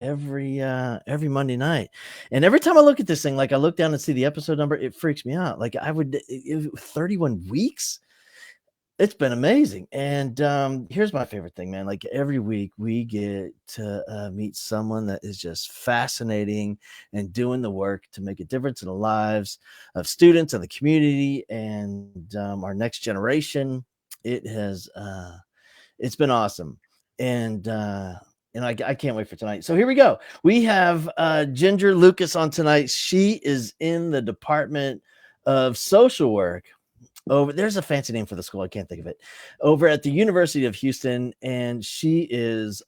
every Monday night. And every time I look at this thing, like I look down and see the episode number, it freaks me out. Like 31 weeks. It's been amazing. And here's my favorite thing, man. Like every week we get to meet someone that is just fascinating and doing the work to make a difference in the lives of students and the community and our next generation. It has it's been awesome. And I can't wait for tonight. So here we go. We have Ginger Lucas on tonight. She is in the Department of Social Work. There's a fancy name for the school, I can't think of it, over at the University of Houston, and she is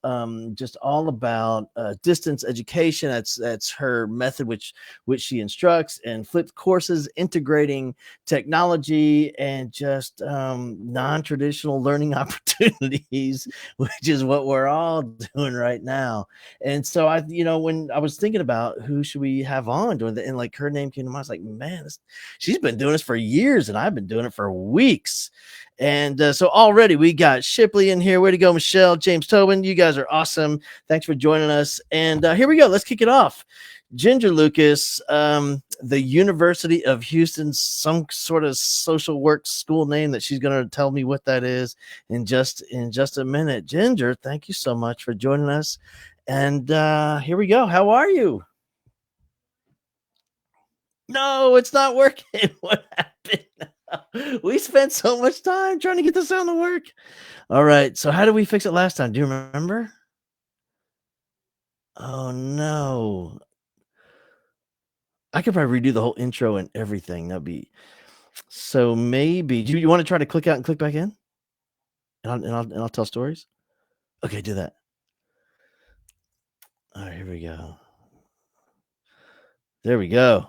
just all about distance education. That's her method, which she instructs, and flipped courses integrating technology and just non-traditional learning opportunities, which is what we're all doing right now. And so when I was thinking about who should we have on doing that, and like her name came to mind, I was like, man, she's been doing this for years, and I've been doing it for weeks. And so already we got Shipley in here. Way to go, Michelle, James, Tobin. You guys are awesome. Thanks for joining us. And here we go. Let's kick it off. Ginger Lucas, the University of Houston, some sort of social work school name that she's going to tell me what that is in just a minute. Ginger, thank you so much for joining us. And here we go. How are you? No, it's not working. What happened? We spent so much time trying to get the sound to work. All right. So how did we fix it last time? Do you remember? Oh no. I could probably redo the whole intro and everything. That'd be so. Maybe do you want to try to click out and click back in? And I'll tell stories. Okay, do that. All right, here we go. There we go.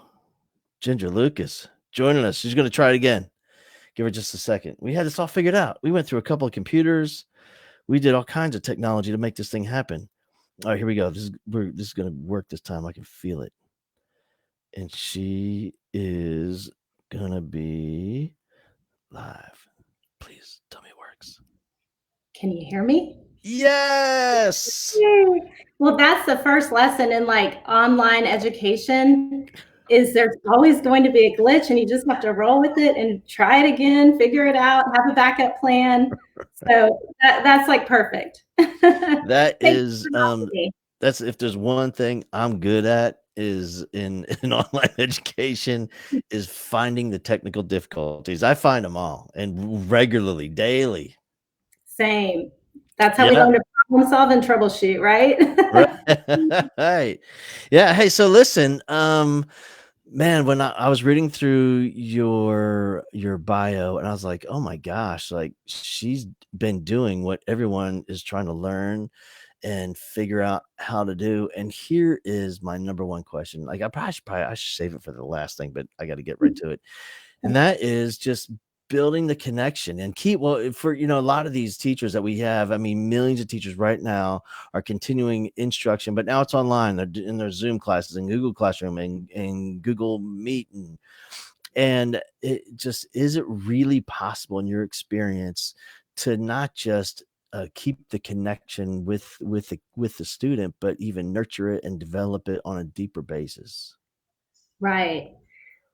Ginger Lucas joining us. She's going to try it again. Give her just a second. We had this all figured out. We went through a couple of computers. We did all kinds of technology to make this thing happen. All right, here we go. This is going to work this time. I can feel it. And she is going to be live. Please tell me it works. Can you hear me? Yes. Well, that's the first lesson in like online education is there's always going to be a glitch and you just have to roll with it and try it again, figure it out, have a backup plan. So that's like perfect. That is that's if there's one thing I'm good at is in online education is finding the technical difficulties. I find them all and regularly, daily. Same. That's how we learn to problem solve and troubleshoot, right? Right. Yeah. Hey, so listen, man, when I was reading through your bio and I was like, oh my gosh, like she's been doing what everyone is trying to learn and figure out how to do. And here is my number one question. Like I should save it for the last thing, but I got to get right to it. And that is just building the connection and for a lot of these teachers that we have. I mean, millions of teachers right now are continuing instruction, but now it's online. They're in their Zoom classes and Google Classroom and Google Meet. And it just, is it really possible in your experience to not just keep the connection with the student, but even nurture it and develop it on a deeper basis? Right.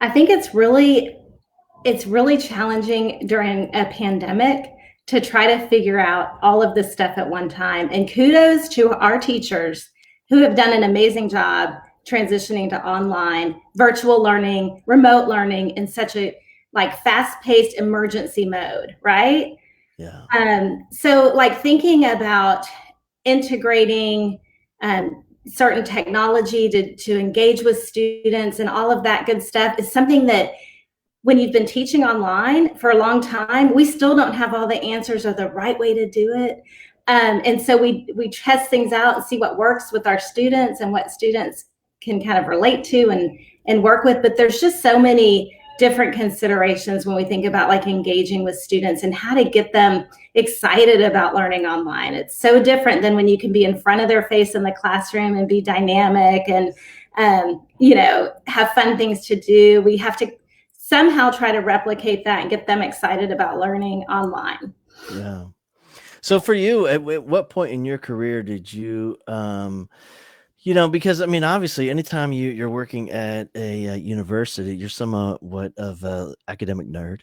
I think it's really challenging during a pandemic to try to figure out all of this stuff at one time. And kudos to our teachers who have done an amazing job transitioning to online, virtual learning, remote learning in such a like fast-paced emergency mode, right? Yeah. So like thinking about integrating certain technology to engage with students and all of that good stuff is something that when you've been teaching online for a long time, we still don't have all the answers or the right way to do it. And so we test things out and see what works with our students and what students can kind of relate to and work with. But there's just so many different considerations when we think about like engaging with students and how to get them excited about learning online. It's so different than when you can be in front of their face in the classroom and be dynamic and, have fun things to do. We have to somehow try to replicate that and get them excited about learning online. Yeah. So for you, at what point in your career did you You know, because I mean, obviously, anytime you're working at a university, you're somewhat of a academic nerd,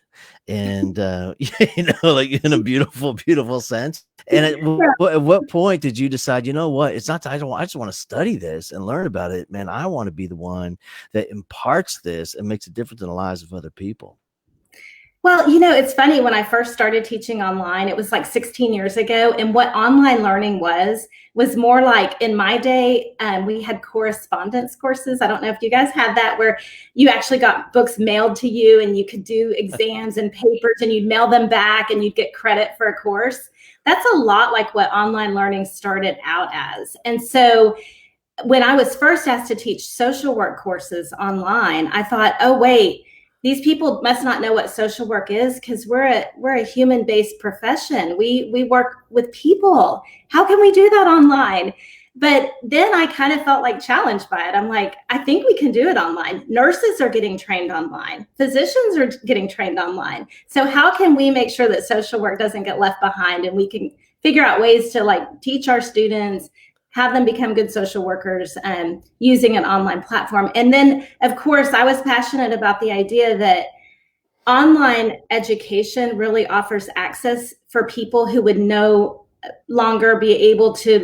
and you know, like in a beautiful, beautiful sense. And at what point did you decide? You know what? It's not. I just want to study this and learn about it, man. I want to be the one that imparts this and makes a difference in the lives of other people. Well, it's funny. When I first started teaching online, it was like 16 years ago. And what online learning was more like in my day, we had correspondence courses. I don't know if you guys had that, where you actually got books mailed to you and you could do exams and papers and you'd mail them back and you'd get credit for a course. That's a lot like what online learning started out as. And so when I was first asked to teach social work courses online, I thought, oh, wait, these people must not know what social work is, because we're a human-based profession. We work with people. How can we do that online? But then I kind of felt like challenged by it. I'm like, I think we can do it online. Nurses are getting trained online. Physicians are getting trained online. So how can we make sure that social work doesn't get left behind, and we can figure out ways to like teach our students, have them become good social workers, using an online platform. And then, of course, I was passionate about the idea that online education really offers access for people who would no longer be able to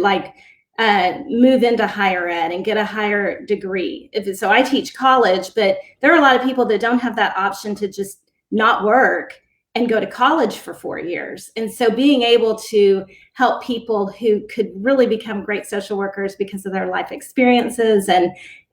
move into higher ed and get a higher degree. So I teach college, but there are a lot of people that don't have that option to just not work and go to college for 4 years. And so being able to help people who could really become great social workers because of their life experiences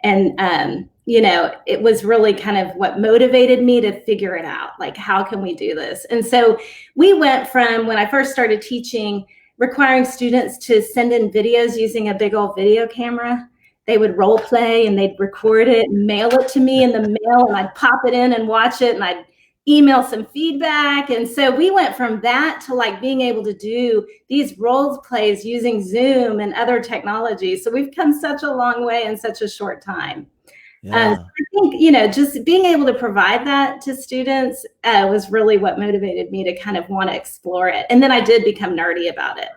it was really kind of what motivated me to figure it out. Like, how can we do this? And so we went from, when I first started teaching, requiring students to send in videos using a big old video camera. They would role play and they'd record it and mail it to me in the mail, and I'd pop it in and watch it, and I'd email some feedback. And so we went from that to like being able to do these role plays using Zoom and other technologies. So we've come such a long way in such a short time. Yeah. So I think, just being able to provide that to students was really what motivated me to kind of want to explore it. And then I did become nerdy about it.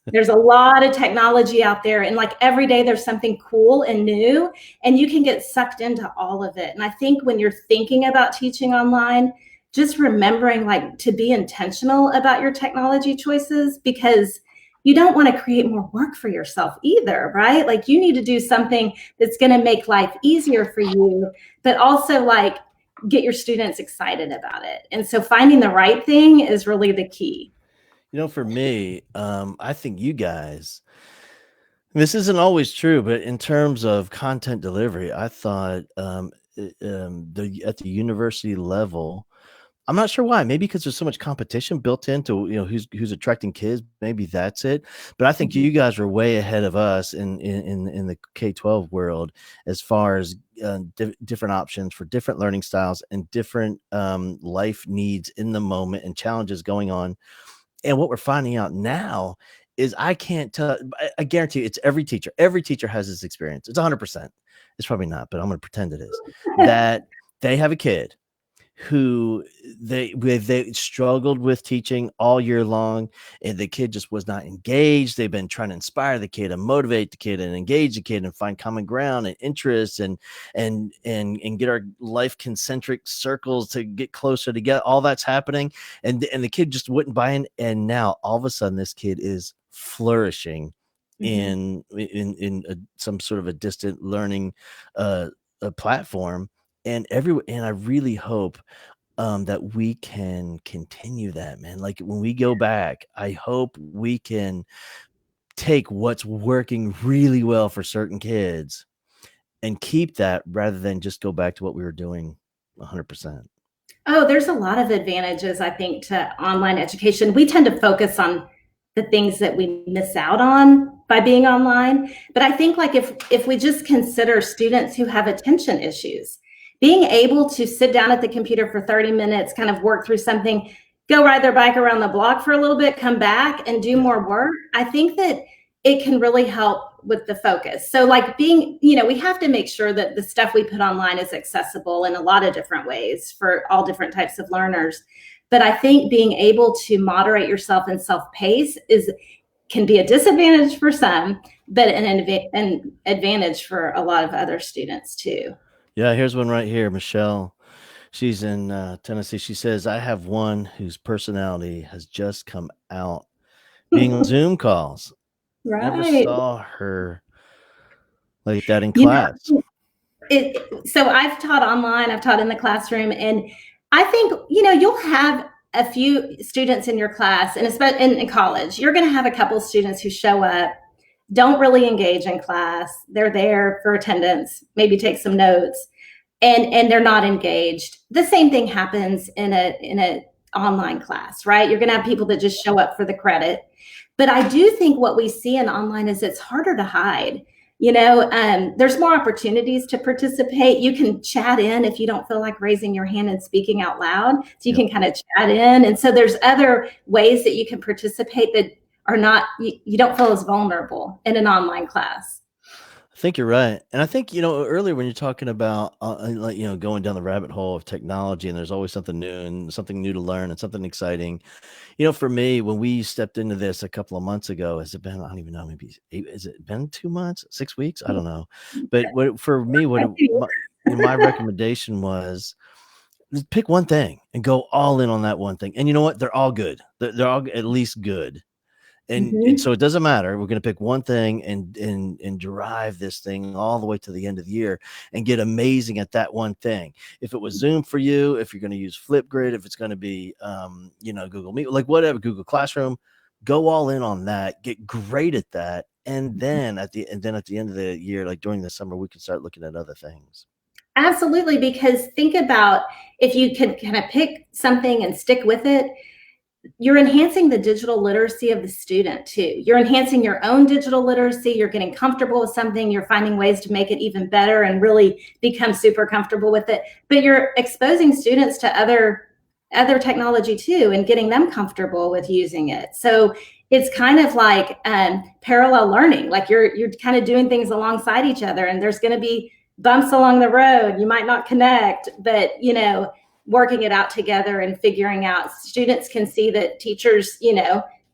There's a lot of technology out there, and like every day there's something cool and new, and you can get sucked into all of it. And I think when you're thinking about teaching online, just remembering like to be intentional about your technology choices, because you don't want to create more work for yourself either, right? Like, you need to do something that's going to make life easier for you, but also like get your students excited about it. And so finding the right thing is really the key. You know, for me, I think you guys, this isn't always true, but in terms of content delivery, I thought at the university level, I'm not sure why. Maybe because there's so much competition built into who's attracting kids. Maybe that's it. But I think you guys are way ahead of us in the K-12 world as far as different options for different learning styles and different life needs in the moment and challenges going on. And what we're finding out now is, I can't tell. I guarantee you, it's every teacher. Every teacher has this experience. It's 100%. It's probably not, but I'm going to pretend it is. That they have a kid who they struggled with teaching all year long, and the kid just was not engaged. They've been trying to inspire the kid and motivate the kid and engage the kid and find common ground and interests and get our life concentric circles to get closer together. All that's happening, and the kid just wouldn't buy in. And now all of a sudden, this kid is flourishing in some sort of a distant learning a platform. And I really hope that we can continue that, man. Like, when we go back, I hope we can take what's working really well for certain kids and keep that, rather than just go back to what we were doing 100%. Oh, there's a lot of advantages, I think, to online education. We tend to focus on the things that we miss out on by being online. But I think like if we just consider students who have attention issues, being able to sit down at the computer for 30 minutes, kind of work through something, go ride their bike around the block for a little bit, come back and do more work, I think that it can really help with the focus. So like we have to make sure that the stuff we put online is accessible in a lot of different ways for all different types of learners. But I think being able to moderate yourself and self-pace can be a disadvantage for some, but an advantage for a lot of other students too. Yeah, here's one right here. Michelle, she's in Tennessee. She says, I have one whose personality has just come out being on Zoom calls. Never Right. saw her like that in You class. know, so I've taught online, I've taught in the classroom, and I think, you'll have a few students in your class, and especially in college, you're going to have a couple students who show up, don't really engage in class. They're there for attendance, maybe take some notes, and they're not engaged. The same thing happens in a online class, right? You're going to have people that just show up for the credit. But I do think what we see in online is it's harder to hide. There's more opportunities to participate. You can chat in if you don't feel like raising your hand and speaking out loud. So you can kind of chat in. And so there's other ways that you can participate that are not, you don't feel as vulnerable in an online class. I think you're right. And I think, earlier when you're talking about, going down the rabbit hole of technology, and there's always something new and something new to learn and something exciting. For me, when we stepped into this a couple of months ago, has it been, I don't even know, maybe, has it been 2 months, 6 weeks? I don't know. But for me, my recommendation was just pick one thing and go all in on that one thing. And you know what? They're all good. They're all at least good. And so it doesn't matter. We're going to pick one thing and drive this thing all the way to the end of the year and get amazing at that one thing. If it was Zoom for you, if you're going to use Flipgrid, if it's going to be, Google Meet, like whatever, Google Classroom, go all in on that, get great at that. And then at the end of the year, like during the summer, we can start looking at other things. Absolutely. Because think about if you could kind of pick something and stick with it, you're enhancing the digital literacy of the student too. You're enhancing your own digital literacy. You're getting comfortable with something. You're finding ways to make it even better and really become super comfortable with it. But you're exposing students to other technology too and getting them comfortable with using it. So it's kind of like parallel learning. Like you're kind of doing things alongside each other, and there's going to be bumps along the road. You might not connect, but working it out together and figuring out, students can see that teachers,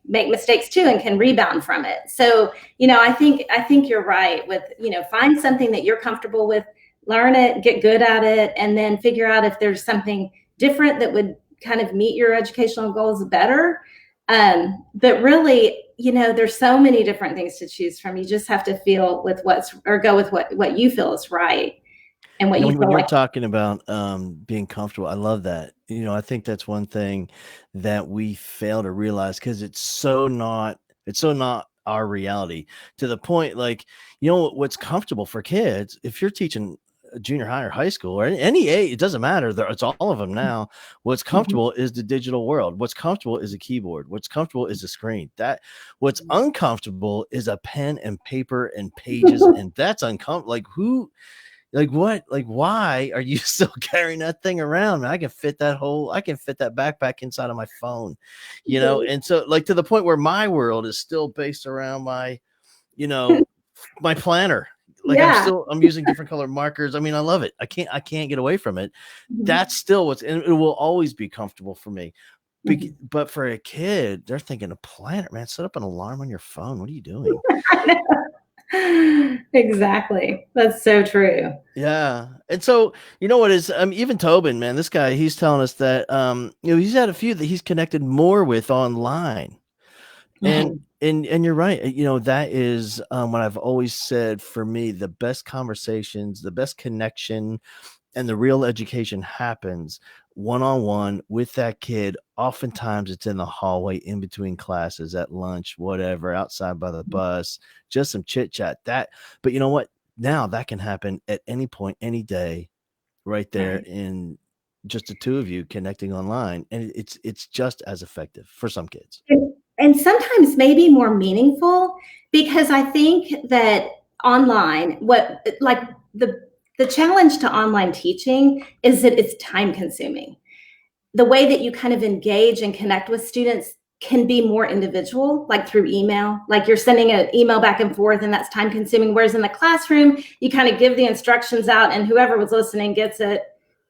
make mistakes too and can rebound from it. So, I think you're right with, find something that you're comfortable with, learn it, get good at it, and then figure out if there's something different that would kind of meet your educational goals better. But really, there's so many different things to choose from. You just have to feel with go with what you feel is right. And what when you're talking about being comfortable, I love that. I think that's one thing that we fail to realize, because it's so not our reality, to the point, like, what's comfortable for kids. If you're teaching junior high or high school or any age, it doesn't matter. It's all of them now. What's comfortable is the digital world. What's comfortable is a keyboard. What's comfortable is a screen. What's uncomfortable is a pen and paper and pages, and that's uncomfortable. Like who? Like what? Like why are you still carrying that thing around? I can fit that backpack inside of my phone, And so, like, to the point where my world is still based around my, my planner. Like I'm using different color markers. I mean, I love it. I can't get away from it. That's still and it will always be comfortable for me. But for a kid, they're thinking a planner, man. Set up an alarm on your phone. What are you doing? Exactly. That's so true. Yeah. And so, what is, even Tobin, man, this guy, he's telling us that, he's had a few that he's connected more with online. And you're right. That is what I've always said. For me, the best conversations, the best connection, and the real education happens one-on-one with that kid. Oftentimes it's in the hallway, in between classes, at lunch, whatever, outside by the bus, just some chit chat. But you know what? Now that can happen at any point, any day, right there in just the two of you connecting online. And it's just as effective for some kids. And sometimes maybe more meaningful, because I think that online, the challenge to online teaching is that it's time consuming. The way that you kind of engage and connect with students can be more individual, like through email, like you're sending an email back and forth, and that's time consuming. Whereas in the classroom, you kind of give the instructions out and whoever was listening gets it.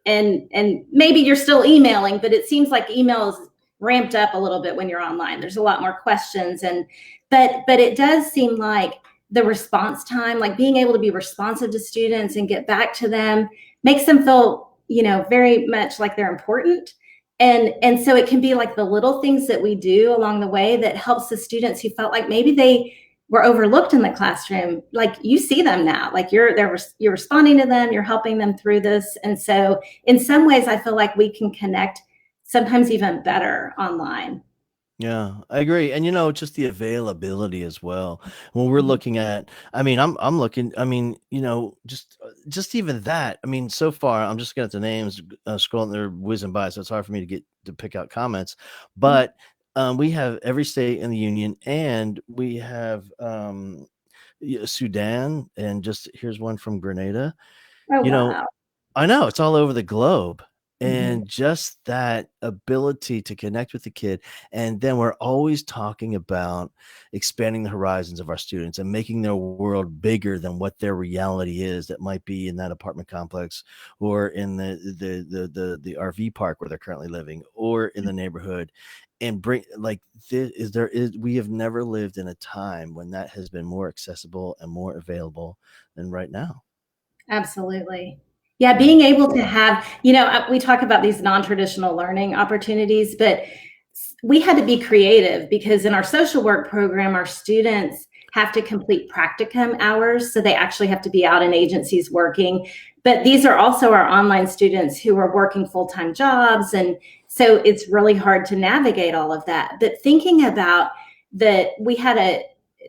And maybe you're still emailing, but it seems like email is ramped up a little bit when you're online. There's a lot more questions. But it does seem like the response time, like being able to be responsive to students and get back to them, makes them feel, very much like they're important. And so it can be like the little things that we do along the way that helps the students who felt like maybe they were overlooked in the classroom. Like, you see them now, like you're responding to them, you're helping them through this. And so in some ways, I feel like we can connect sometimes even better online. Yeah, I agree. And just the availability as well. When we're Mhm. looking at, I'm looking, just even that. I mean, so far I'm just looking at the names, scrolling, they're whizzing by, so it's hard for me to pick out comments. But we have every state in the union, and we have Sudan, and just here's one from Grenada. Oh, You know, wow. I know it's all over the globe. Mhm. And just that ability to connect with the kid. And then we're always talking about expanding the horizons of our students and making their world bigger than what their reality is, that might be in that apartment complex, or in the RV park where they're currently living, or in the neighborhood. And bring, like, we have never lived in a time when that has been more accessible and more available than right now. Absolutely. Yeah, Yeah. being able to have, we talk about these non-traditional learning opportunities, but we had to be creative because in our social work program, our students have to complete practicum hours. So they actually have to be out in agencies working. But these are also our online students who are working full-time jobs. And so it's really hard to navigate all of that. But thinking about that, we had a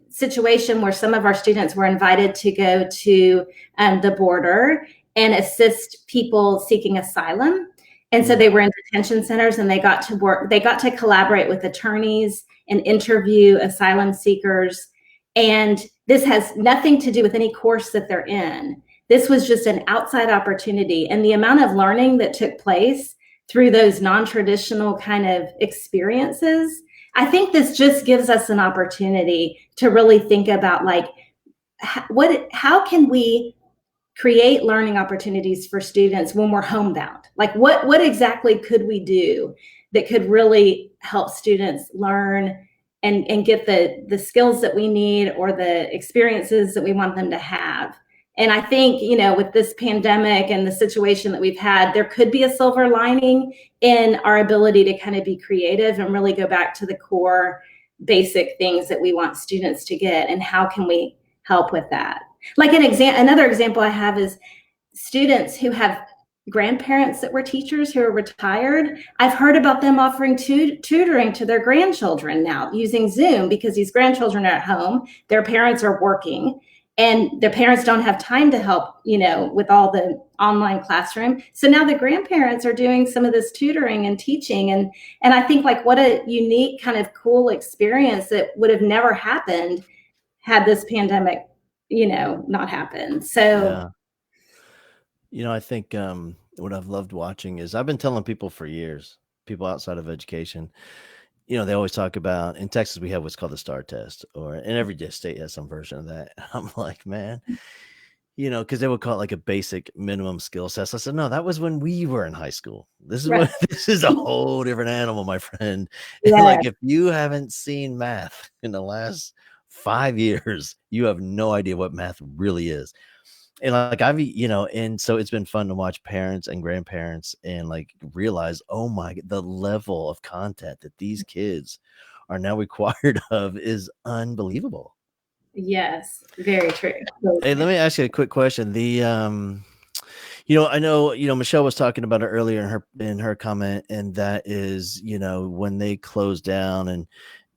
situation where some of our students were invited to go to the border and assist people seeking asylum. And so Mm. they were in detention centers, and they got to work, they got to collaborate with attorneys and interview asylum seekers. And this has nothing to do with any course that they're in. This was just an outside opportunity. And the amount of learning that took place through those non-traditional kind of experiences, I think this just gives us an opportunity to really think about, like, how can we create learning opportunities for students when we're homebound? Like, what exactly could we do that could really help students learn and get the skills that we need, or the experiences that we want them to have? And I think, with this pandemic and the situation that we've had, there could be a silver lining in our ability to kind of be creative and really go back to the core basic things that we want students to get, and how can we help with that. Like another example I have is students who have grandparents that were teachers who are retired. I've heard about them offering tutoring to their grandchildren now using Zoom, because these grandchildren are at home, their parents are working, and their parents don't have time to help, with all the online classroom. So now the grandparents are doing some of this tutoring and teaching. And I think, like, what a unique kind of cool experience that would have never happened had this pandemic, not happened. So Yeah. I think what I've loved watching is, I've been telling people for years, people outside of education, they always talk about, in Texas, we have what's called the STAR test, or in every state has some version of that. I'm like, man, because they would call it like a basic minimum skill test. I said, no, that was when we were in high school. This is right. what this is a whole different animal, my friend. And Yeah. like, if you haven't seen math in the last 5 years, you have no idea what math really is. And like, and so it's been fun to watch parents and grandparents and like realize, oh my, the level of content that these kids are now required of is unbelievable. Yes, very true. Hey, let me ask you a quick question. I know, Michelle was talking about it earlier in her comment, and that is, when they closed down, and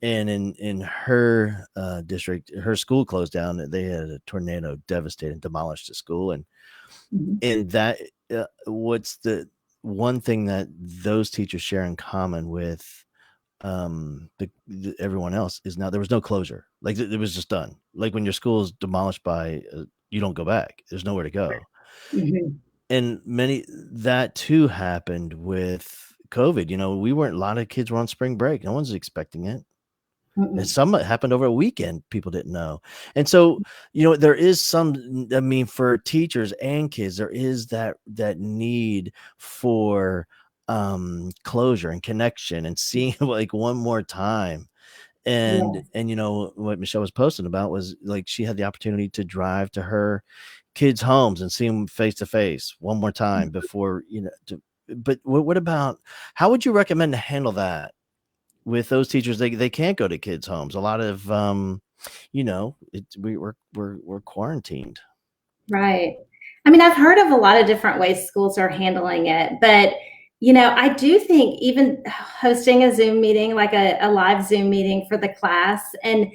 in her district, her school closed down. They had a tornado devastate and demolished the school, Mhm. and that what's the one thing that those teachers share in common with everyone else is, now there was no closure. Like, it was just done. Like, when your school is demolished by you don't go back, there's nowhere to go. Mhm. And many that too happened with COVID. We weren't, a lot of kids were on spring break, no one's expecting it. And Mm-mm. some happened over a weekend, people didn't know. And so, there is some, I mean, for teachers and kids, there is that need for closure and connection, and seeing like one more time. And Yes. and you know what Michelle was posting about was like she had the opportunity to drive to her kids' homes and see them face to face one more time before, but what about, how would you recommend to handle that with those teachers? They can't go to kids' homes. A lot of we're quarantined. Right. I mean, I've heard of a lot of different ways schools are handling it, but I do think even hosting a Zoom meeting, like a live Zoom meeting for the class, and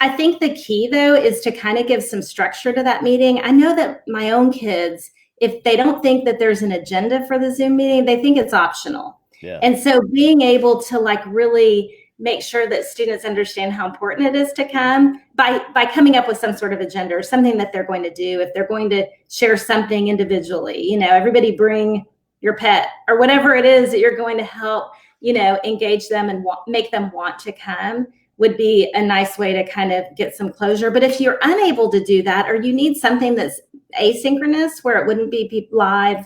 I think the key though is to kind of give some structure to that meeting. I know that my own kids, if they don't think that there's an agenda for the Zoom meeting, they think it's optional. Yeah. And so being able to like really make sure that students understand how important it is to come by coming up with some sort of agenda or something that they're going to do. If they're going to share something individually, everybody bring your pet or whatever it is that you're going to help, engage them and make them want to come, would be a nice way to kind of get some closure. But if you're unable to do that, or you need something that's asynchronous where it wouldn't be live,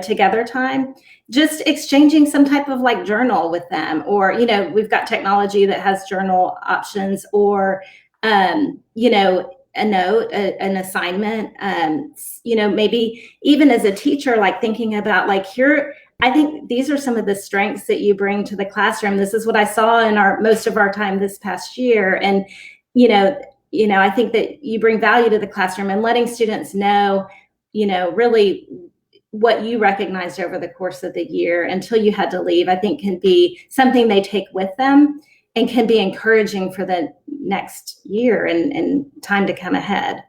together time, just exchanging some type of like journal with them, or we've got technology that has journal options, or a note, an assignment, maybe even as a teacher, like thinking about like, here, I think these are some of the strengths that you bring to the classroom. This is what I saw in most of our time this past year. And I think that you bring value to the classroom, and letting students know, really what you recognized over the course of the year until you had to leave, I think can be something they take with them and can be encouraging for the next year and time to come ahead.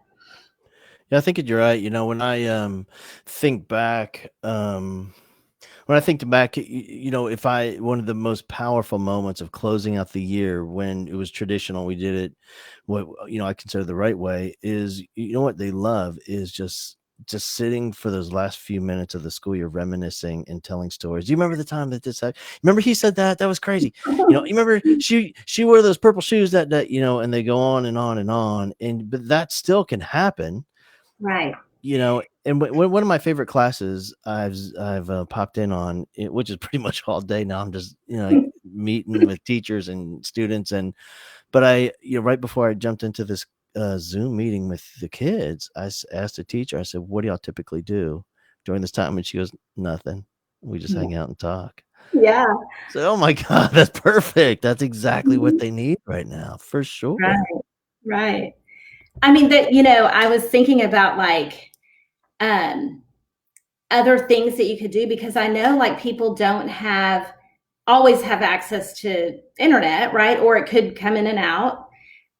Yeah, I think you're right. When I think back, if I one of the most powerful moments of closing out the year when it was traditional, we did it what I consider the right way, is what they love is just sitting for those last few minutes of the school year, reminiscing and telling stories. Do you remember the time that this happened? Remember he said that was crazy. You remember she wore those purple shoes that and they go on and on and on, but that still can happen. Right. And one of my favorite classes I've popped in on, which is pretty much all day now. I'm just meeting with teachers and students, but I right before I jumped into this Zoom meeting with the kids, asked the teacher. I said, "What do y'all typically do during this time?" And she goes, "Nothing. We just hang out and talk." Yeah. So, oh my God, that's perfect. That's exactly what they need right now, for Right. sure. Right. I mean, that, I was thinking about like, um, other things that you could do, because I know like people don't always have access to internet, right? Or it could come in and out.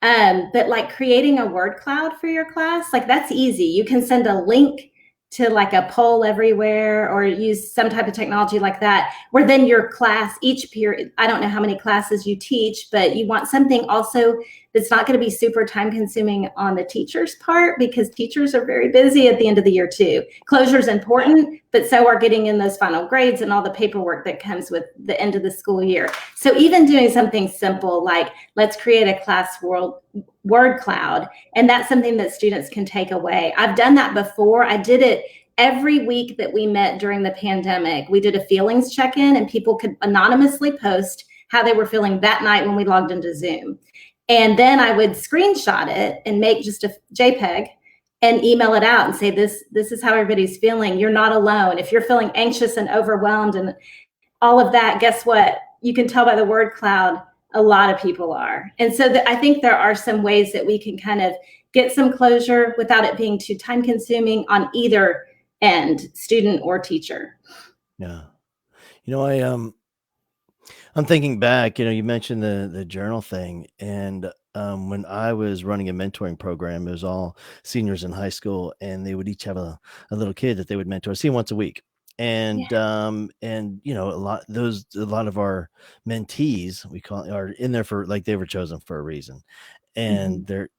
But like creating a word cloud for your class, like that's easy. You can send a link to like a poll everywhere, or use some type of technology like that, where then your class, each period, I don't know how many classes you teach, but you want something also that's not going to be super time consuming on the teacher's part, because teachers are very busy at the end of the year too. Closure is important, but so are getting in those final grades and all the paperwork that comes with the end of the school year. So even doing something simple like, let's create a class word cloud, and that's something that students can take away. I've done that before. I did it every week that we met during the pandemic. We did a feelings check-in, and people could anonymously post how they were feeling that night when we logged into Zoom. And then I would screenshot it and make just a JPEG and email it out and say, this is how everybody's feeling. You're not alone. If you're feeling anxious and overwhelmed and all of that, guess what? You can tell by the word cloud, a lot of people are. And so I think there are some ways that we can kind of get some closure without it being too time consuming on either end, student or teacher. Yeah. I'm thinking back, you mentioned the journal thing. And when I was running a mentoring program, it was all seniors in high school, and they would each have a little kid that they would mentor, see once a week. Yeah. A lot of our mentees, we call, are in there for, like, they were chosen for a reason. Mm-hmm. And they're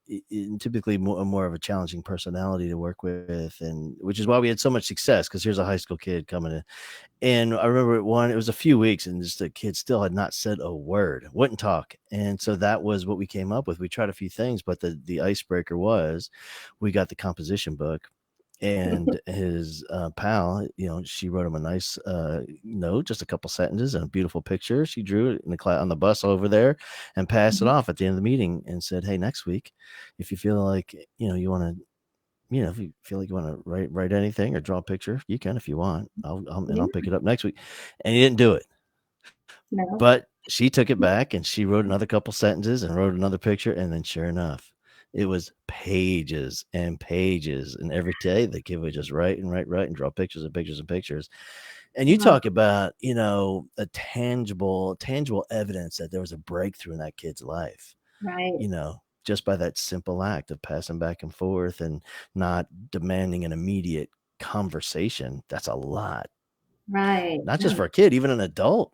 typically more of a challenging personality to work with, and which is why we had so much success, because here's a high school kid coming in. And I remember it was a few weeks, and just the kid still had not said a word, wouldn't talk. And so that was what we came up with. We tried a few things, but the icebreaker was, we got the composition book, And his pal, she wrote him a nice note, just a couple sentences and a beautiful picture. She drew it in the class on the bus over there and passed it off at the end of the meeting and said, "Hey, next week, if you feel like you want to, if you feel like you want to write anything or draw a picture, you can if you want. I'll pick it up next week." And he didn't do it, No. but she took it back and she wrote another couple sentences and wrote another picture, and then sure enough, it was pages and pages, and every day the kid would just write and draw pictures and pictures and pictures. And you Wow. talk about, a tangible evidence that there was a breakthrough in that kid's life, Right. just by that simple act of passing back and forth and not demanding an immediate conversation. That's a lot, Right. not just No. for a kid, even an adult.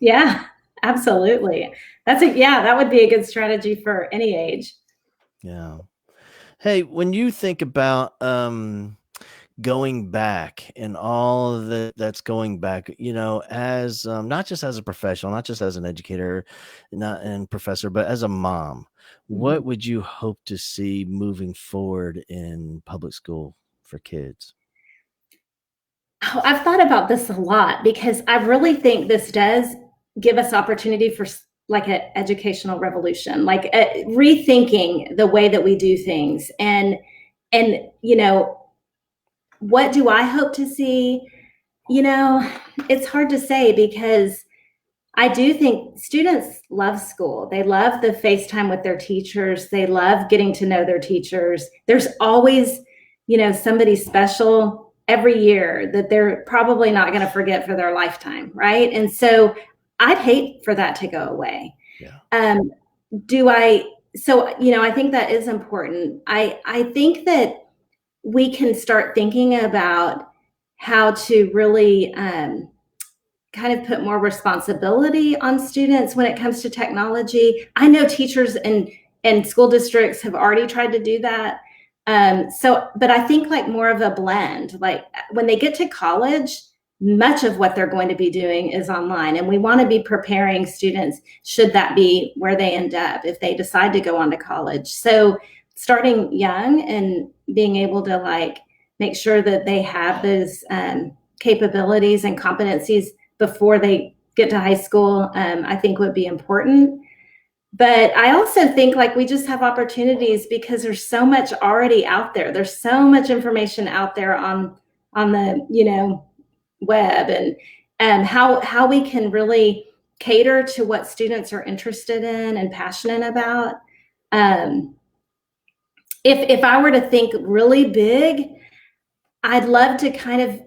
Yeah, absolutely. That would be a good strategy for any age. Yeah. Hey, when you think about going back and all of that's going back, as not just as a professional, not just as an educator, not and professor, but as a mom, Mhm. what would you hope to see moving forward in public school for kids? Oh, I've thought about this a lot because I really think this does give us opportunity for like an educational revolution, like rethinking the way that we do things. And what do I hope to see? It's hard to say because I do think students love school. They love the FaceTime with their teachers. They love getting to know their teachers. There's always, somebody special every year that they're probably not going to forget for their lifetime, right? And so I'd hate for that to go away. Yeah. Um, do I? So, I think that is important. I think that we can start thinking about how to really kind of put more responsibility on students when it comes to technology. I know teachers and school districts have already tried to do that. But I think like more of a blend. Like when they get to college, much of what they're going to be doing is online, and we want to be preparing students should that be where they end up if they decide to go on to college. So starting young and being able to like make sure that they have those capabilities and competencies before they get to high school, I think would be important. But I also think like we just have opportunities because there's so much already out there. There's so much information out there on the web, and how we can really cater to what students are interested in and passionate about. Um, if I were to think really big, I'd love to kind of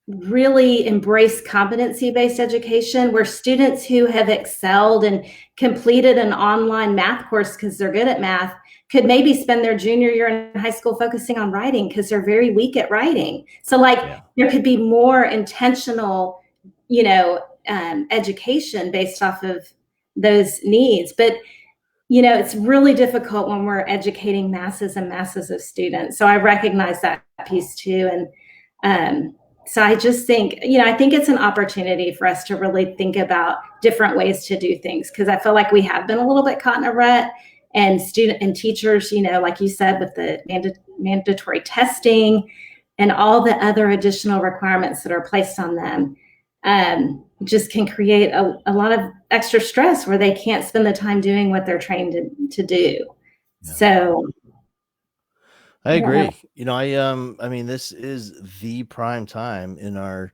really embrace competency-based education where students who have excelled and completed an online math course because they're good at math could maybe spend their junior year in high school focusing on writing because they're very weak at writing. So like Yeah. there could be more intentional, education based off of those needs. But it's really difficult when we're educating masses and masses of students. So I recognize that piece too. So I just think, I think it's an opportunity for us to really think about different ways to do things because I feel like we have been a little bit caught in a rut, and student and teachers, like you said, with the mandatory testing and all the other additional requirements that are placed on them, just can create a lot of extra stress where they can't spend the time doing what they're trained to do. Yeah. So I I don't know. agree. I mean, this is the prime time in our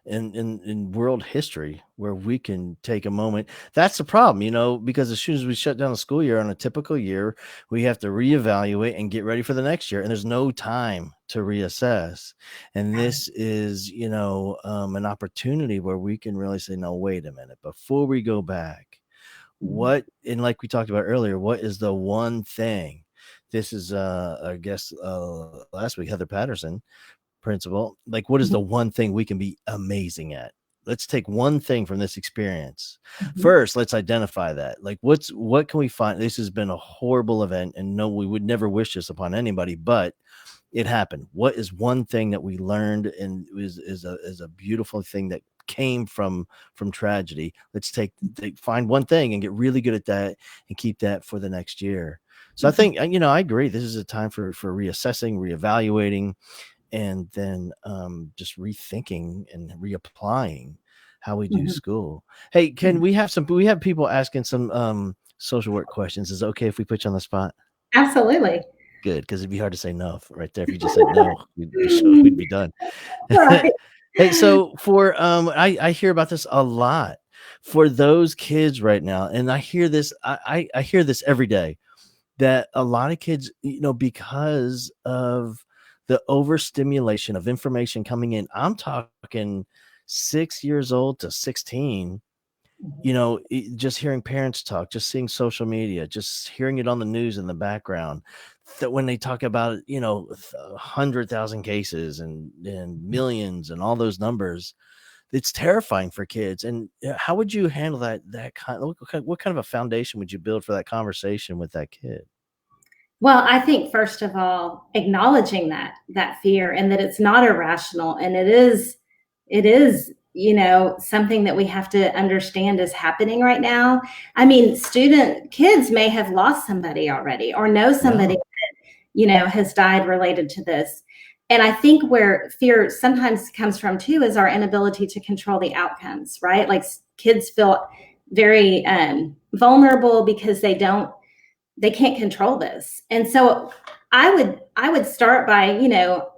in world history where we can take a moment. That's the problem, because as soon as we shut down the school year on a typical year, we have to reevaluate and get ready for the next year, and there's no time to reassess. And this is, an opportunity where we can really say, no, wait a minute, before we go back, what, and like we talked about earlier, what is the one thing? This is I guess last week, Heather Patterson, principal, like what is the one thing we can be amazing at? Let's take one thing from this experience. First, let's identify that. Like what can we find? This has been a horrible event, and no, we would never wish this upon anybody, but it happened. What is one thing that we learned and is a beautiful thing that came from tragedy? Let's find one thing and get really good at that and keep that for the next year. So I think, I agree. This is a time for reassessing, reevaluating, and then just rethinking and reapplying how we do Mhm. school. Hey, can we have people asking some social work questions? Is it okay if we put you on the spot? Absolutely. Good, because it'd be hard to say no right there. If you just said no, we'd be done. Right. Hey, so for I hear about this a lot for those kids right now, and I hear this I hear this every day, that a lot of kids, because of the overstimulation of information coming in. I'm talking 6 years old to 16. Just hearing parents talk, just seeing social media, just hearing it on the news in the background, that when they talk about 100,000 cases and millions and all those numbers, it's terrifying for kids. And how would you handle that what kind of a foundation would you build for that conversation with that kid? Well, I think first of all, acknowledging that fear and that it's not irrational and it is something that we have to understand is happening right now. I mean, kids may have lost somebody already or know somebody Yeah. that has died related to this. And I think where fear sometimes comes from too is our inability to control the outcomes, right? Like kids feel very vulnerable because they can't control this. And so I would start by,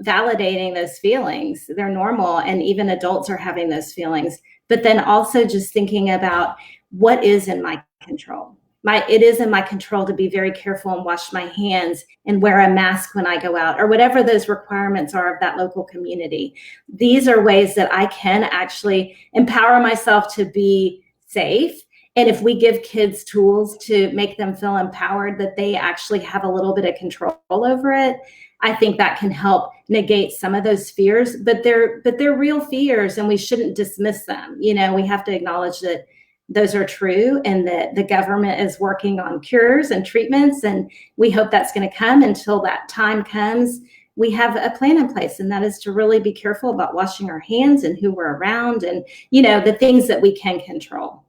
validating those feelings. They're normal, and even adults are having those feelings. But then also just thinking about what is in my control. It is in my control to be very careful and wash my hands and wear a mask when I go out, or whatever those requirements are of that local community. These are ways that I can actually empower myself to be safe. And if we give kids tools to make them feel empowered, that they actually have a little bit of control over it, I think that can help negate some of those fears. But they're real fears, and we shouldn't dismiss them. We have to acknowledge that those are true, and that the government is working on cures and treatments, and we hope that's going to come. Until that time comes, we have a plan in place, and that is to really be careful about washing our hands and who we're around, and the things that we can control.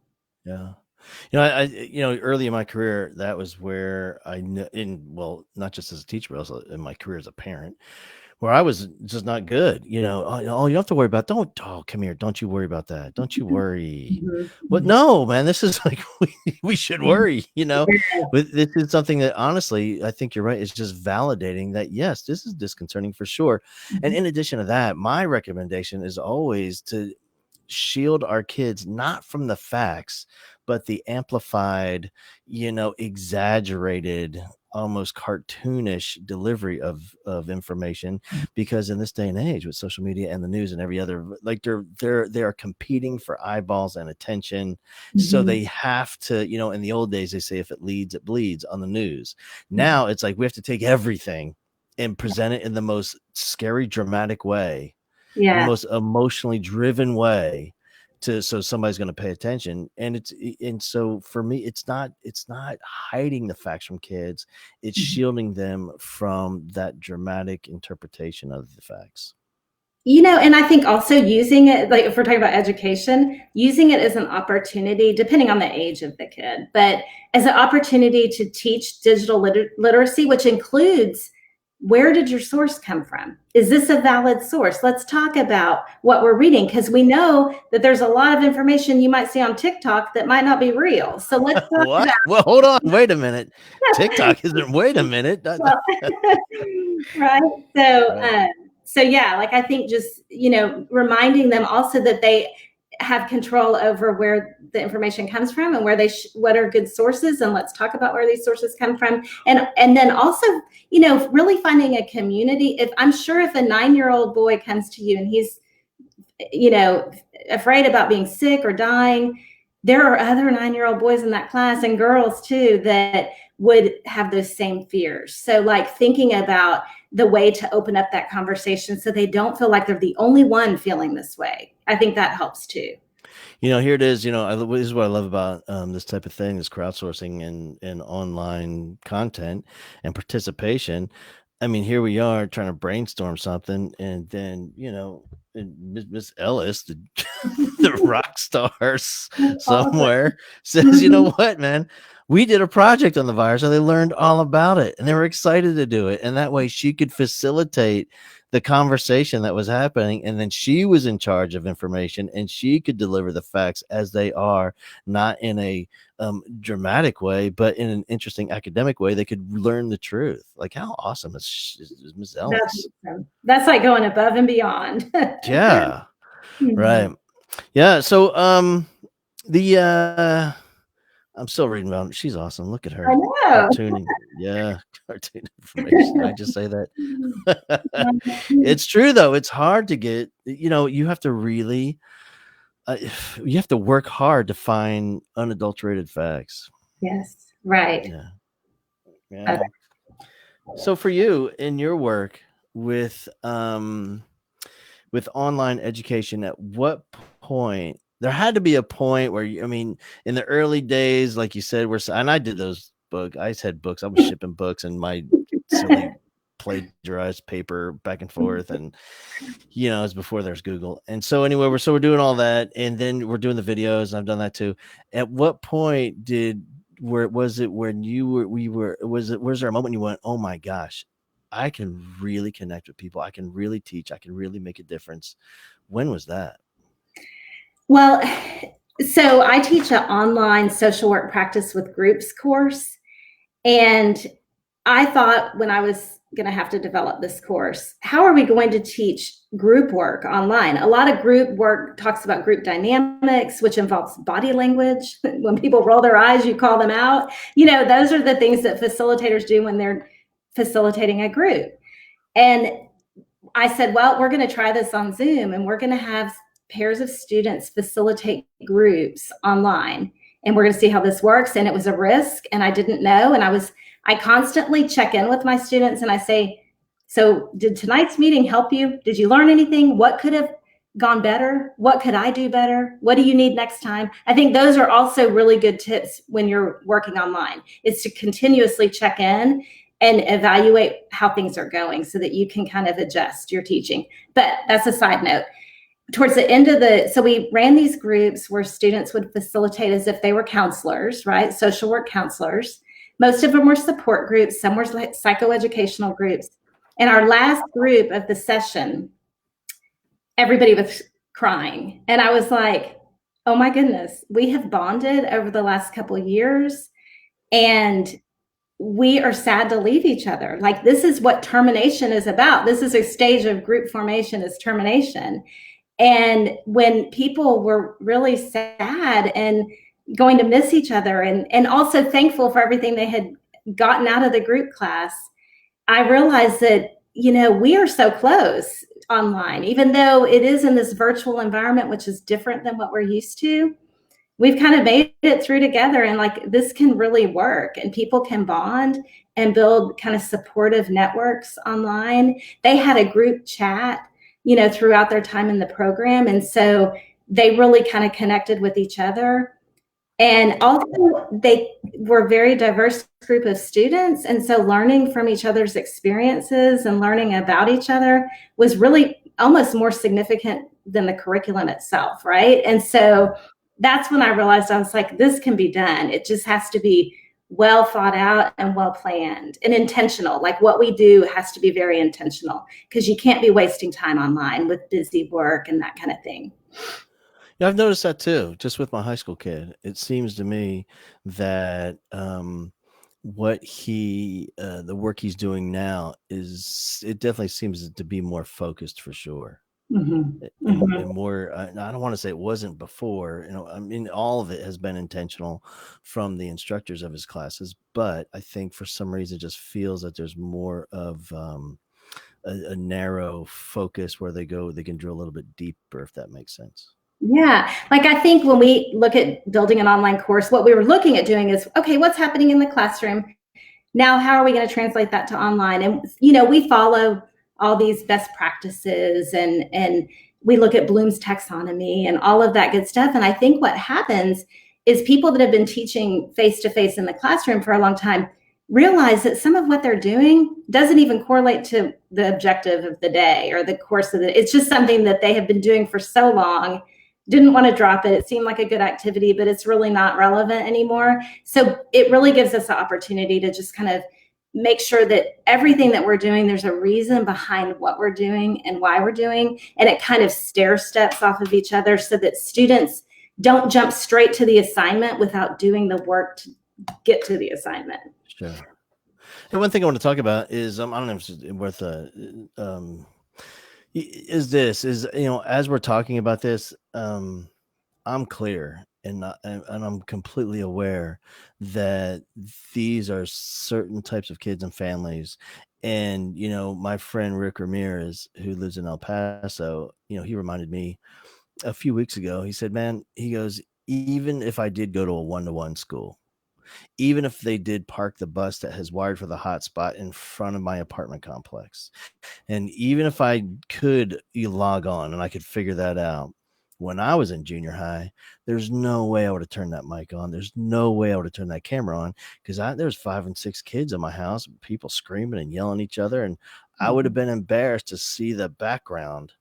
Yeah. Early in my career, that was where not just as a teacher, but also in my career as a parent, where I was just not good. Oh, you don't have to worry about, come here. Don't you worry about that. Don't you worry. Mhm. But no, man, this is like, we should worry, Yeah. but this is something that honestly, I think you're right. It's just validating that, yes, this is disconcerting for sure. And Mhm. in addition to that, my recommendation is always to shield our kids not from the facts, but the amplified, exaggerated, almost cartoonish delivery of information. Because in this day and age with social media and the news and every other, like they are competing for eyeballs and attention. So Mhm. they have to, in the old days they say if it leads it bleeds on the news. Mhm. Now it's like we have to take everything and present it in the most scary, dramatic way, in the Yeah. most emotionally driven way, so somebody's going to pay attention. And so for me, it's not hiding the facts from kids, it's Mhm. shielding them from that dramatic interpretation of the facts. And I think also using it, like if we're talking about education, using it as an opportunity, depending on the age of the kid, but as an opportunity to teach digital literacy, which includes, where did your source come from? Is this a valid source? Let's talk about what we're reading, because we know that there's a lot of information you might see on TikTok that might not be real. So let's talk What? about Well, hold on, wait a minute. TikTok isn't, wait a minute. well, right. So, Right. so yeah, like I think just reminding them also that they have control over where the information comes from and where what are good sources, and let's talk about where these sources come from, and then also really finding a community. If I'm sure if a 9-year-old boy comes to you and he's afraid about being sick or dying, there are other 9-year-old boys in that class, and girls too, that would have those same fears. So like thinking about the way to open up that conversation so they don't feel like they're the only one feeling this way. I think that helps too. Here it is. This is what I love about this type of thing, is crowdsourcing and online content and participation. I mean, here we are trying to brainstorm something, and then and Miss Ellis, the rock stars somewhere, says, "You know what, man? we did a project on the virus, and they learned all about it, and they were excited to do it. And that way she could facilitate the conversation that was happening. And then she was in charge of information, and she could deliver the facts as they are, not in a dramatic way, but in an interesting academic way. They could learn the truth. Like, how awesome is Ms. Ellis? That's like going above and beyond. Yeah. Right. Yeah. So, I'm still reading about it. She's awesome. Look at her. I know. Cartooning. Yeah. Cartoon information. I just say that. It's true, though. It's hard to get, you have to really, you have to work hard to find unadulterated facts. Yes. Right. Yeah. Yeah. So for you in your work with online education, at what point, there had to be a point where in the early days, like you said, and I did those books. I had books. I was shipping books and my silly plagiarized paper back and forth, and it's before there's Google. And so anyway, we're doing all that, and then we're doing the videos, and I've done that too. At what point was there a moment when you went, oh my gosh, I can really connect with people, I can really teach, I can really make a difference? When was that? Well, so I teach an online social work practice with groups course. And I thought when I was going to have to develop this course, how are we going to teach group work online? A lot of group work talks about group dynamics, which involves body language. When people roll their eyes, you call them out. Those are the things that facilitators do when they're facilitating a group. And I said, well, we're going to try this on Zoom, and we're going to have pairs of students facilitate groups online, and we're going to see how this works. And it was a risk, and I didn't know. And I constantly check in with my students, and I say, so did tonight's meeting help you? Did you learn anything? What could have gone better? What could I do better? What do you need next time? I think those are also really good tips when you're working online, is to continuously check in and evaluate how things are going so that you can kind of adjust your teaching. But that's a side note. Towards the end of so we ran these groups where students would facilitate as if they were counselors, right? Social work counselors. Most of them were support groups. Some were psychoeducational groups. And our last group of the session, everybody was crying. And I was like, oh my goodness, we have bonded over the last couple of years, and we are sad to leave each other. Like, this is what termination is about. This is a stage of group formation, is termination. And when people were really sad and going to miss each other, and also thankful for everything they had gotten out of the group class, I realized that, we are so close online, even though it is in this virtual environment, which is different than what we're used to. We've kind of made it through together, and like, this can really work, and people can bond and build kind of supportive networks online. They had a group chat, throughout their time in the program. And so they really kind of connected with each other. And also they were a very diverse group of students. And so learning from each other's experiences and learning about each other was really almost more significant than the curriculum itself, right? And so that's when I realized, I was like, this can be done. It just has to be well thought out and well planned and intentional. Like, what we do has to be very intentional, because you can't be wasting time online with busy work and that kind of thing. Yeah, I've noticed that too, just with my high school kid. It seems to me that the work he's doing now it definitely seems to be more focused, for sure. And more, I don't want to say it wasn't before, all of it has been intentional from the instructors of his classes, but I think for some reason it just feels that there's more of a narrow focus where they can drill a little bit deeper, if that makes sense. Yeah. Like, I think when we look at building an online course, what we were looking at doing is, okay, what's happening in the classroom? Now, how are we going to translate that to online? And, we follow all these best practices, and we look at Bloom's taxonomy and all of that good stuff. And I think what happens is people that have been teaching face-to-face in the classroom for a long time realize that some of what they're doing doesn't even correlate to the objective of the day or the course of it's just something that they have been doing for so long didn't want to drop it. It seemed like a good activity, but it's really not relevant anymore. So it really gives us the opportunity to just kind of make sure that everything that we're doing, there's a reason behind what we're doing and why we're doing. And it kind of stair steps off of each other so that students don't jump straight to the assignment without doing the work to get to the assignment. Sure. And one thing I want to talk about is, I don't know if it's worth is as we're talking about this, I'm clear and I'm completely aware that these are certain types of kids and families. And my friend Rick Ramirez, who lives in El Paso, he reminded me a few weeks ago. He said, "Man," he goes, "even if I did go to a 1-to-1 school, even if they did park the bus that has wired for the hotspot in front of my apartment complex, and even if I could log on and I could figure that out, when I was in junior high, there's no way I would have turned that mic on. There's no way I would have turned that camera on, because there's 5 and 6 kids in my house, people screaming and yelling at each other. And I would have been embarrassed to see the background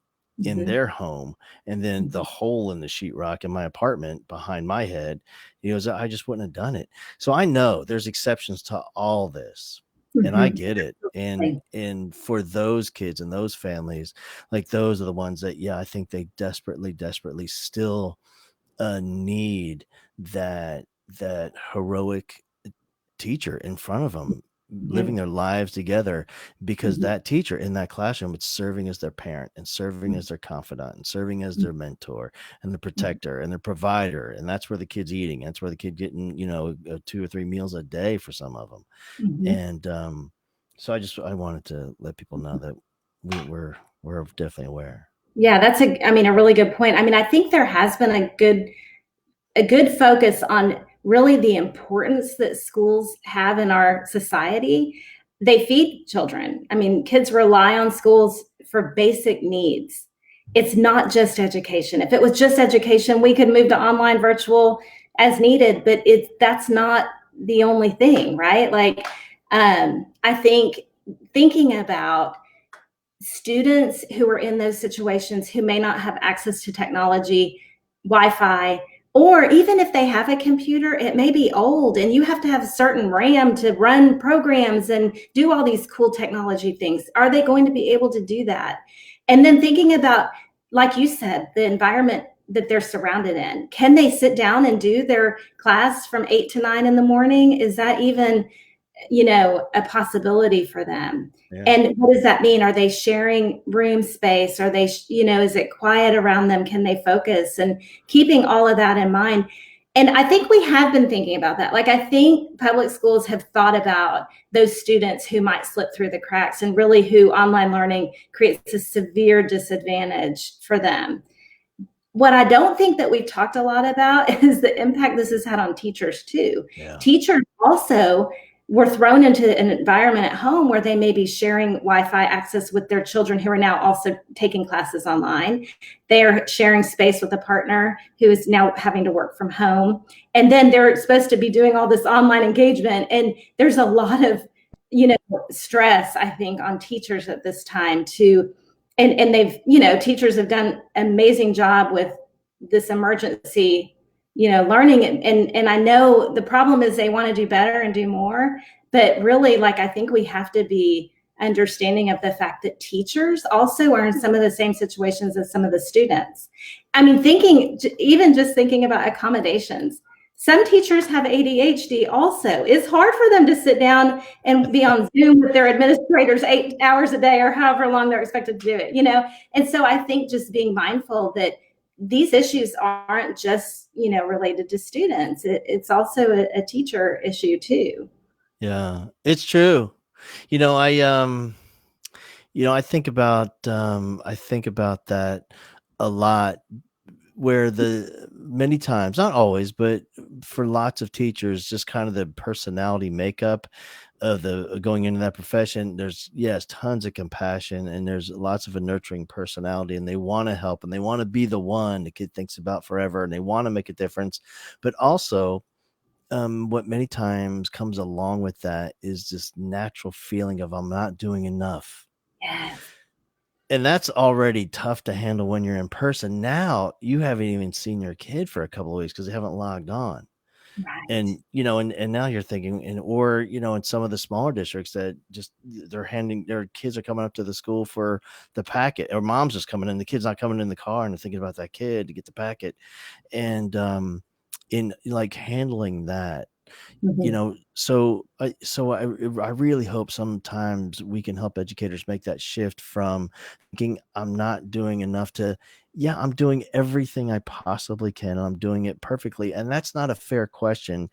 in their home, and then the hole in the sheetrock in my apartment behind my head. He goes, I just wouldn't have done it. So I know there's exceptions to all this. And I get it. And for those kids and those families, like, those are the ones that, I think they desperately still need that heroic teacher in front of them, living their lives together, because that teacher in that classroom is serving as their parent and serving as their confidant and serving as their mentor and the protector and their provider. And that's where the kid's eating. That's where the kid getting, 2 or 3 meals a day for some of them. And so I wanted to let people know that we're definitely aware. Yeah, that's a really good point. I think there has been a good focus on really the importance that schools have in our society. They feed children. Kids rely on schools for basic needs. It's not just education. If it was just education, we could move to online virtual as needed, but that's not the only thing, right? Like, I think thinking about students who are in those situations who may not have access to technology, Wi-Fi, or even if they have a computer, it may be old and you have to have a certain RAM to run programs and do all these cool technology things. Are they going to be able to do that? And then thinking about, like you said, the environment that they're surrounded in. Can they sit down and do their class from 8 to 9 in the morning? Is that even, a possibility for them? Yeah. And what does that mean? Are they sharing room space? Are they, is it quiet around them? Can they focus? And keeping all of that in mind. And I think we have been thinking about that. Like, I think public schools have thought about those students who might slip through the cracks, and really who online learning creates a severe disadvantage for them. What I don't think that we've talked a lot about is the impact this has had on teachers too. Yeah. Teachers also were thrown into an environment at home where they may be sharing Wi-Fi access with their children who are now also taking classes online. They are sharing space with a partner who is now having to work from home. And then they're supposed to be doing all this online engagement. And there's a lot of, stress, I think, on teachers at this time to, and they've, teachers have done an amazing job with this emergency learning. And I know the problem is they want to do better and do more, but really, like, I think we have to be understanding of the fact that teachers also are in some of the same situations as some of the students. Thinking about accommodations. Some teachers have ADHD also. It's hard for them to sit down and be on Zoom with their administrators 8 hours a day or however long they're expected to do it, And so I think just being mindful that these issues aren't just, related to students. It's also a teacher issue too. Yeah, it's true. I think about that a lot, where many times, not always, but for lots of teachers, just kind of the personality makeup of the going into that profession. There's tons of compassion, and there's lots of a nurturing personality, and they want to help, and they want to be the one the kid thinks about forever, and they want to make a difference. But also, what many times comes along with that is this natural feeling of, I'm not doing enough. Yes. And that's already tough to handle when you're in person. Now you haven't even seen your kid for a couple of weeks because they haven't logged on. Right. And, and now you're thinking, or, in some of the smaller districts that just their kids are coming up to the school for the packet, or mom's just coming in, the kid's not coming in the car and they're thinking about that kid to get the packet. And, in like handling that, Mhm. so I really hope sometimes we can help educators make that shift from thinking I'm not doing enough to, yeah, I'm doing everything I possibly can and I'm doing it perfectly. And that's not a fair question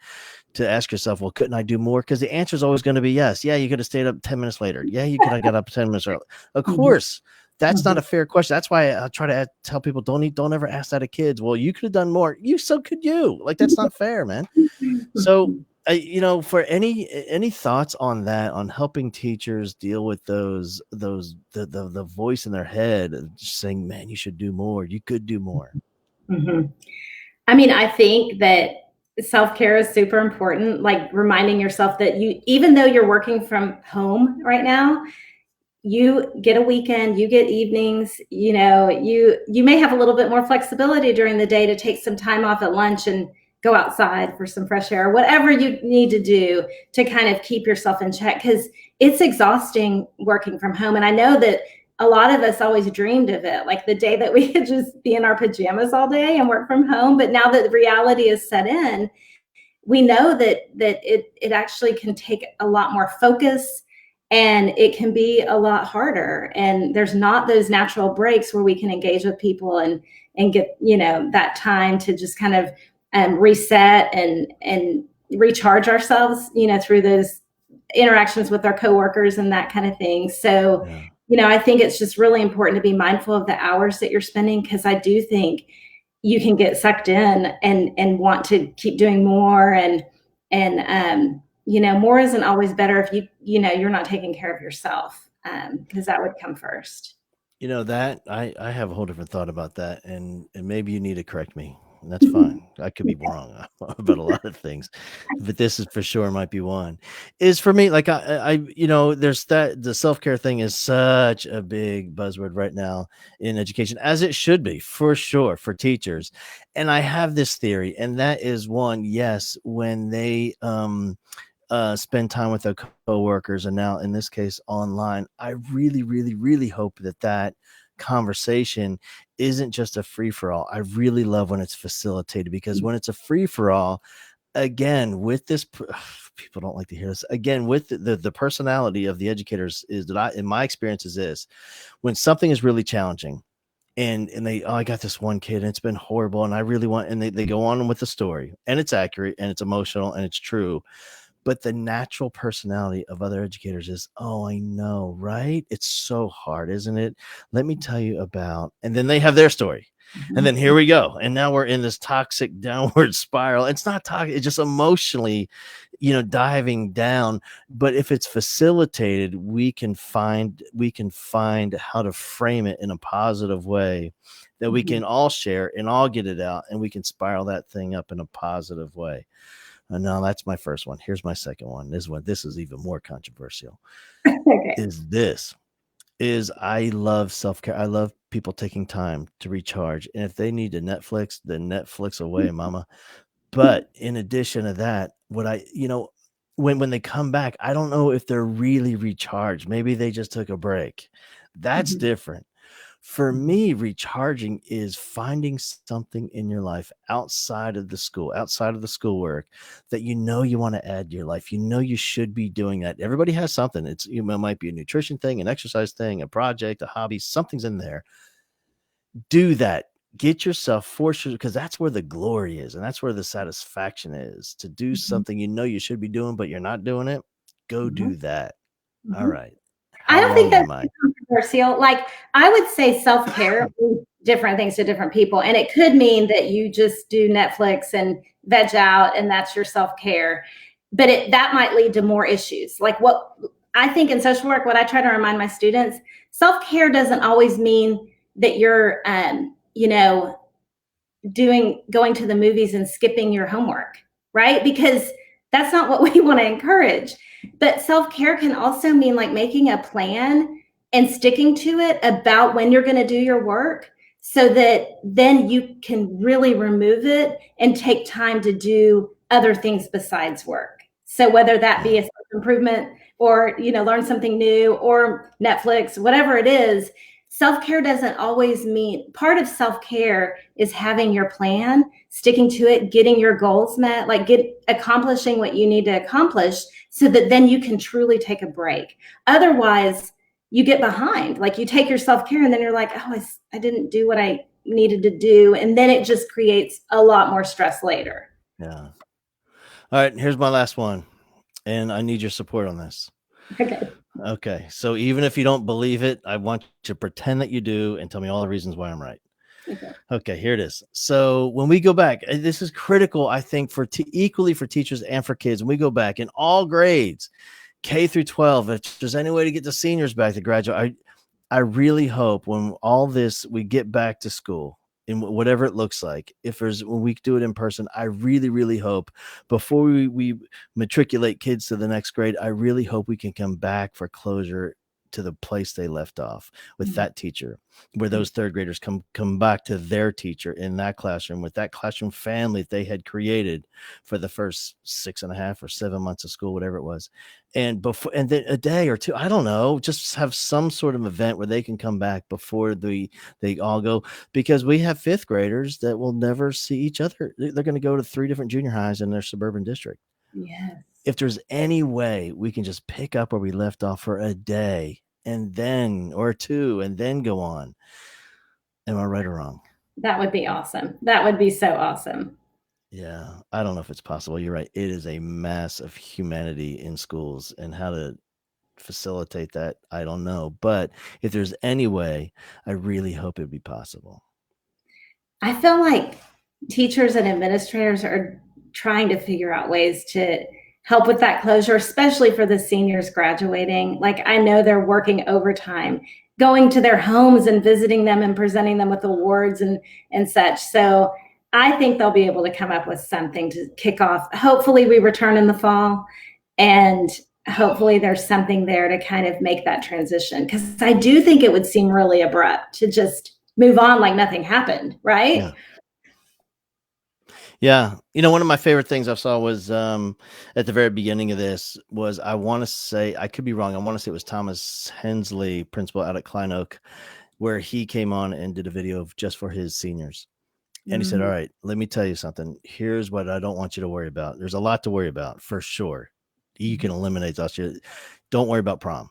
to ask yourself, well, couldn't I do more? Because the answer is always going to be yes. Yeah, you could have stayed up 10 minutes later. Yeah, you could have got up 10 minutes early. Of Mhm. course. That's not Mhm. a fair question. That's why I try to tell people don't ever ask that of kids. Well, you could have done more. So could you. Like, that's not fair, man. So, for any thoughts on that, on helping teachers deal with the voice in their head just saying, man, you should do more. You could do more. Mhm. I mean, I think that self-care is super important, like reminding yourself that even though you're working from home right now, you get a weekend, you get evenings, you may have a little bit more flexibility during the day to take some time off at lunch and go outside for some fresh air, whatever you need to do to kind of keep yourself in check, because it's exhausting working from home. And I know that a lot of us always dreamed of it, like the day that we could just be in our pajamas all day and work from home. But now that the reality is set in, we know that it actually can take a lot more focus, and it can be a lot harder, and there's not those natural breaks where we can engage with people and get that time to just kind of reset and recharge ourselves through those interactions with our coworkers and that kind of thing. So Yeah. I think it's just really important to be mindful of the hours that you're spending, because I do think you can get sucked in and want to keep doing more, and more isn't always better if you're not taking care of yourself, because that would come first. That I have a whole different thought about that, and maybe you need to correct me, and that's fine. I could be wrong about a lot of things, but this is for sure might be one. Is for me, like there's that the self care thing is such a big buzzword right now in education, as it should be for sure for teachers. And I have this theory, and that is one, yes, when they spend time with their coworkers, and now in this case online, I really, really, really hope that conversation isn't just a free for all. I really love when it's facilitated, because when it's a free for all, again, with this, people don't like to hear this. Again, with the personality of the educators is that in my experience is this: when something is really challenging, and they, oh, I got this one kid and it's been horrible and I really want, and they go on with the story and it's accurate and it's emotional and it's true, but the natural personality of other educators is, oh, I know, right? It's so hard, isn't it? Let me tell you about, and then they have their story. And then here we go. And now we're in this toxic downward spiral. It's not toxic, it's just emotionally, diving down. But if it's facilitated, we can find how to frame it in a positive way that we Mhm. can all share and all get it out, and we can spiral that thing up in a positive way. No, that's my first one. Here's my second one. This is even more controversial. Okay. Is this is I love self-care. I love people taking time to recharge. And if they need to Netflix, then Netflix away, mama. But in addition to that, when they come back, I don't know if they're really recharged. Maybe they just took a break. That's Mhm. different. For Mhm. me, recharging is finding something in your life outside of the schoolwork that you want to add to your life. You should be doing that. Everybody has something. It might be a nutrition thing, an exercise thing, a project, a hobby, something's in there. Do that. Get yourself forced, because that's where the glory is and that's where the satisfaction is, to do Mhm. something you should be doing, but you're not doing it. Go Mhm. do that. All Mhm. right. I How don't think long that's am I? controversial. Like, I would say self-care means different things to different people. And it could mean that you just do Netflix and veg out and that's your self-care. But that might lead to more issues. Like, what I think in social work, what I try to remind my students, self-care doesn't always mean that you're going to the movies and skipping your homework, right? Because that's not what we want to encourage. But self care can also mean like making a plan and sticking to it about when you're going to do your work, so that then you can really remove it and take time to do other things besides work. So whether that be a self-improvement or, learn something new or Netflix, whatever it is, self-care doesn't always mean, part of self-care is having your plan, sticking to it, getting your goals met, like accomplishing what you need to accomplish, so that then you can truly take a break. Otherwise, you get behind. Like, you take your self-care and then you're like, oh, I didn't do what I needed to do. And then it just creates a lot more stress later. Yeah. All right. Here's my last one. And I need your support on this. Okay. So even if you don't believe it, I want you to pretend that you do and tell me all the reasons why I'm right. Okay, here it is. So when we go back, this is critical, I think, equally for teachers and for kids. When we go back in all grades, K through 12, if there's any way to get the seniors back to graduate, I really hope when all this, we get back to school in whatever it looks like. When we do it in person, I really, really hope before we matriculate kids to the next grade, I really hope we can come back for closure to the place they left off with that teacher, where those third graders come back to their teacher in that classroom with that classroom family that they had created for the first 6.5 or 7 months of school, whatever it was. And then a day or two, I don't know, just have some sort of event where they can come back before they all go, because we have fifth graders that will never see each other. They're going to go to 3 different junior highs in their suburban district. Yes. If there's any way we can just pick up where we left off for a day and then, or 2, and then go on. Am I right or wrong? That would be awesome. That would be so awesome. Yeah. I don't know if it's possible. You're right. It is a mass of humanity in schools, and how to facilitate that, I don't know. But if there's any way, I really hope it'd be possible. I feel like teachers and administrators are trying to figure out ways to help with that closure, especially for the seniors graduating. Like, I know they're working overtime, going to their homes and visiting them and presenting them with awards and such. So I think they'll be able to come up with something to kick off. Hopefully we return in the fall, and hopefully there's something there to kind of make that transition. Because I do think it would seem really abrupt to just move on like nothing happened, right? Yeah. Yeah. One of my favorite things I saw was at the very beginning of this was, I want to say, I could be wrong, I want to say it was Thomas Hensley, principal out at Klein Oak, where he came on and did a video just for his seniors. And he said, all right, let me tell you something. Here's what I don't want you to worry about. There's a lot to worry about, for sure. You can eliminate those. Don't worry about prom.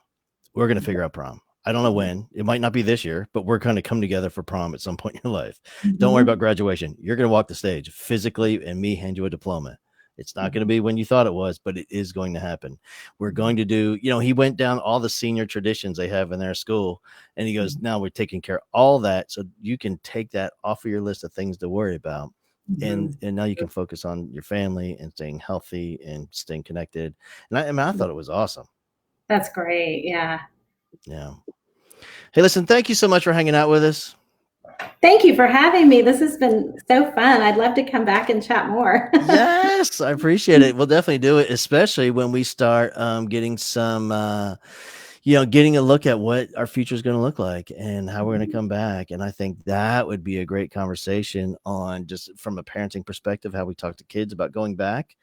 We're going to figure out prom. I don't know when. It might not be this year, but we're going to come together for prom at some point in your life. Don't worry about graduation. You're going to walk the stage physically and me hand you a diploma. It's not going to be when you thought it was, but it is going to happen. We're going to do, he went down all the senior traditions they have in their school, and he goes, now we're taking care of all that. So you can take that off of your list of things to worry about. And now you can focus on your family and staying healthy and staying connected. And I thought it was awesome. That's great. Yeah. Yeah. Hey, listen, thank you so much for hanging out with us. Thank you for having me. This has been so fun. I'd love to come back and chat more. Yes, I appreciate it. We'll definitely do it, especially when we start getting some, getting a look at what our future is going to look like and how we're going to come back. And I think that would be a great conversation on, just from a parenting perspective, how we talk to kids about going back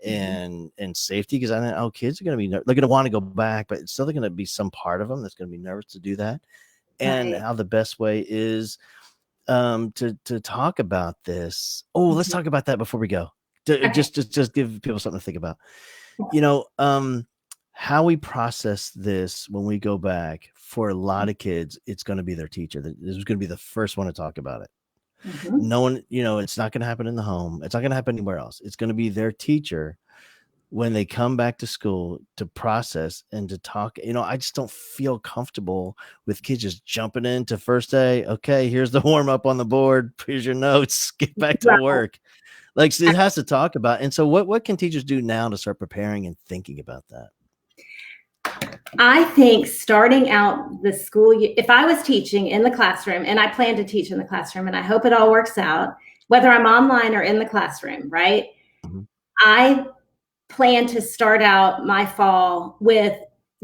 and safety. Because I know kids are going to be, they're going to want to go back, but it's still going to be some part of them that's going to be nervous to do that. And how the best way is to talk about this. Oh, let's talk about that before we go. Just give people something to think about. How we process this when we go back, for a lot of kids, it's going to be their teacher. This is going to be the first one to talk about it. No one, it's not going to happen in the home. It's not going to happen anywhere else. It's going to be their teacher when they come back to school to process and to talk. I just don't feel comfortable with kids just jumping into first day. Okay, here's the warm up on the board. Here's your notes. Get back to work. Like, it has to talk about. And so what can teachers do now to start preparing and thinking about that? I think starting out the school, if I was teaching in the classroom, and I plan to teach in the classroom, and I hope it all works out, whether I'm online or in the classroom, right? I plan to start out my fall with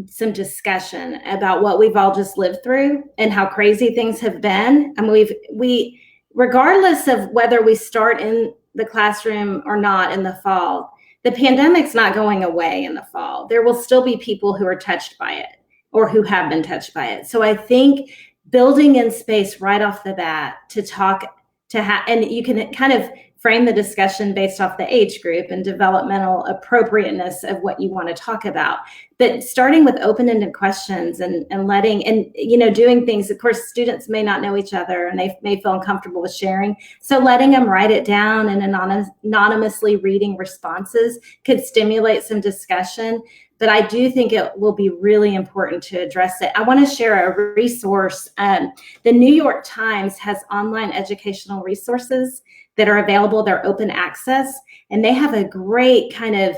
some discussion about what we've all just lived through and how crazy things have been. I mean, we regardless of whether we start in the classroom or not in the fall, the pandemic's not going away in the fall. There will still be people who are touched by it or who have been touched by it. So I think building in space right off the bat to talk and you can kind of frame the discussion based off the age group and developmental appropriateness of what you want to talk about. But starting with open-ended questions and letting, and, you know, doing things, of course, students may not know each other and they may feel uncomfortable with sharing. So letting them write it down and anonymously reading responses could stimulate some discussion. But I do think it will be really important to address it. I want to share a resource. The New York Times has online educational resources that are available. They're open access, and they have a great kind of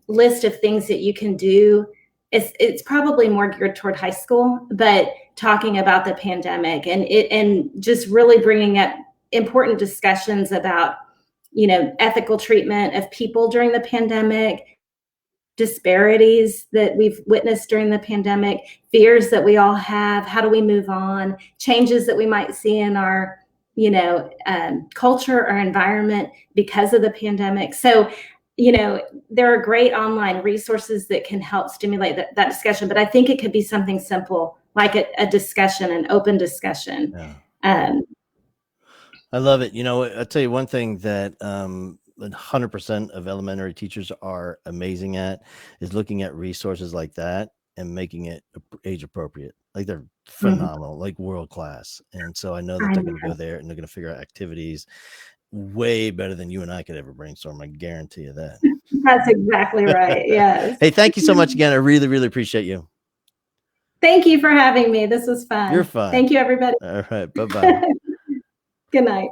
list of things that you can do. It's probably more geared toward high school, but talking about the pandemic and just really bringing up important discussions about, you know, ethical treatment of people during the pandemic, disparities that we've witnessed during the pandemic, fears that we all have, how do we move on, changes that we might see in our, you know, culture or environment because of the pandemic. So, you know, there are great online resources that can help stimulate that discussion, but I think it could be something simple like a discussion, an open discussion. Yeah. I love it. You know, I'll tell you one thing that 100% of elementary teachers are amazing at is looking at resources like that and making it age appropriate. Like they're phenomenal, like world class. And so I know that they're going to go there and they're going to figure out activities way better than you and I could ever brainstorm. I guarantee you that. That's exactly right. Yes. Hey, thank you so much again. I really, really appreciate you. Thank you for having me. This was fun. You're fun. Thank you, everybody. All right. Bye-bye. Good night.